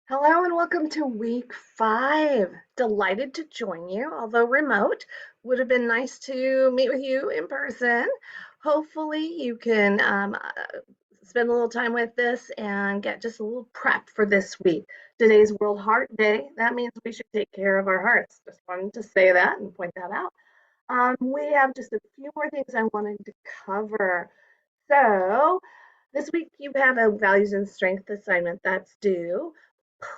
Hello and welcome to week 5. Delighted to join you, although remote. Would have been nice to meet with you in person. Hopefully, you can spend a little time with this and get just a little prep for this week. Today's World Heart Day. That means we should take care of our hearts. Just wanted to say that and point that out. We have just a few more things I wanted to cover. So, this week you have a values and strength assignment that's due.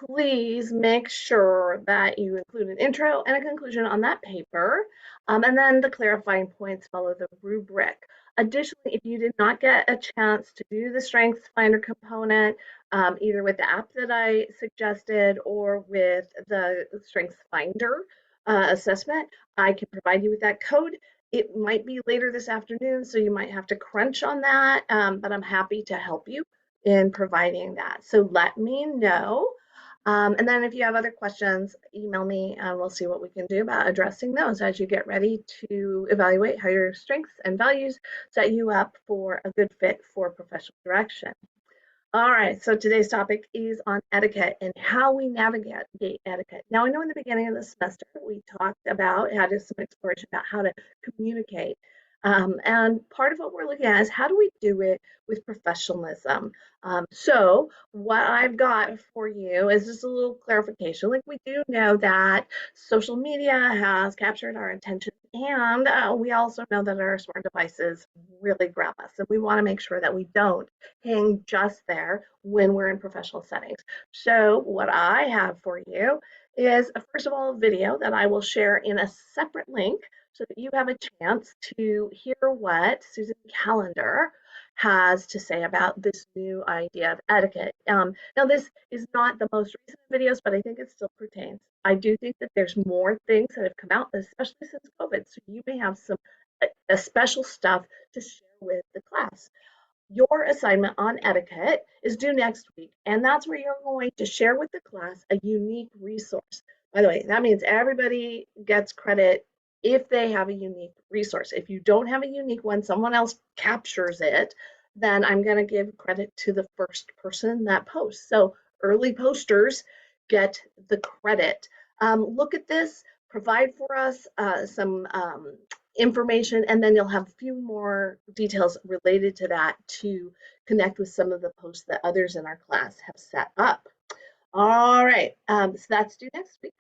Please make sure that you include an intro and a conclusion on that paper, and then the clarifying points follow the rubric. Additionally, if you did not get a chance to do the Strengths Finder component, either with the app that I suggested or with the Strengths Finder assessment, I can provide you with that code. It might be later this afternoon, so you might have to crunch on that, but I'm happy to help you in providing that. So let me know. And then if you have other questions, email me and we'll see what we can do about addressing those as you get ready to evaluate how your strengths and values set you up for a good fit for professional direction. All right, so today's topic is on etiquette and how we navigate etiquette. Now, I know in the beginning of the semester we talked about, had some exploration about how to communicate. And part of what we're looking at is how do we do it with professionalism? So, what I've got for you is just a little clarification. Like, we do know that social media has captured our attention, and we also know that our smart devices really grab us, and we want to make sure that we don't hang just there when we're in professional settings. So what I have for you is, first of all, a video that I will share in a separate link so that you have a chance to hear what Susan Callender has to say about this new idea of etiquette. Now, this is not the most recent videos, but I think it still pertains. I do think that there's more things that have come out, especially since COVID. So you may have some special stuff to share with the class. Your assignment on etiquette is due next week, and that's where you're going to share with the class a unique resource. By the way, that means everybody gets credit if they have a unique resource. If you don't have a unique one, someone else captures it, then I'm going to give credit to the first person that posts. So early posters get the credit. Look at this, provide for us some information, and then you'll have a few more details related to that to connect with some of the posts that others in our class have set up. All right, so that's due next week.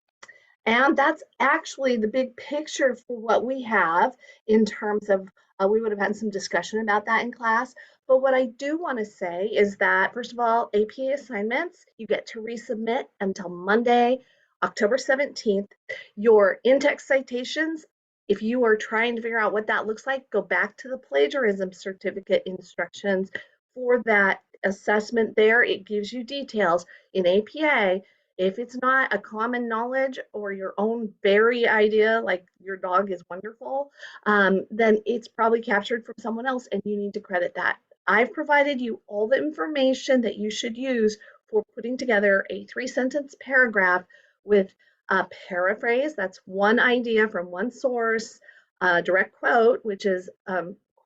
And that's actually the big picture for what we have in terms of, we would have had some discussion about that in class. But what I do want to say is that, first of all, APA assignments, you get to resubmit until Monday, October 17th. Your in-text citations, if you are trying to figure out what that looks like, go back to the plagiarism certificate instructions for that assessment there. It gives you details in APA. If it's not a common knowledge or your own very idea, like your dog is wonderful, then it's probably captured from someone else and you need to credit that. I've provided you all the information that you should use for putting together a 3-sentence paragraph with a paraphrase. That's one idea from one source, a direct quote, which is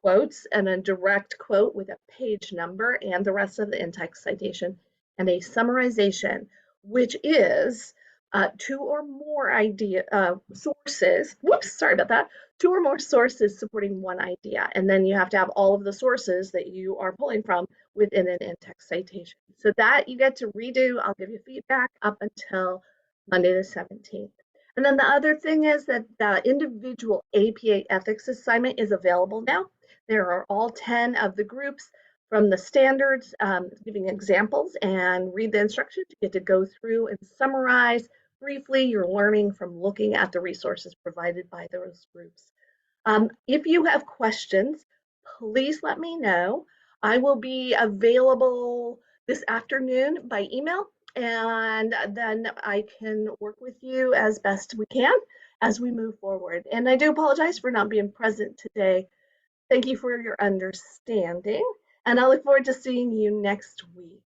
quotes, and a direct quote with a page number and the rest of the in-text citation, and a summarization, which is two or more sources. Whoops, sorry about that. Two or more sources supporting one idea. And then you have to have all of the sources that you are pulling from within an in-text citation. So that you get to redo. I'll give you feedback up until Monday the 17th. And then the other thing is that the individual APA ethics assignment is available now. There are all 10 of the groups from the standards, giving examples and read the instructions. You get to go through and summarize briefly your learning from looking at the resources provided by those groups. If you have questions, please let me know. I will be available this afternoon by email, and then I can work with you as best we can as we move forward. And I do apologize for not being present today. Thank you for your understanding, and I look forward to seeing you next week.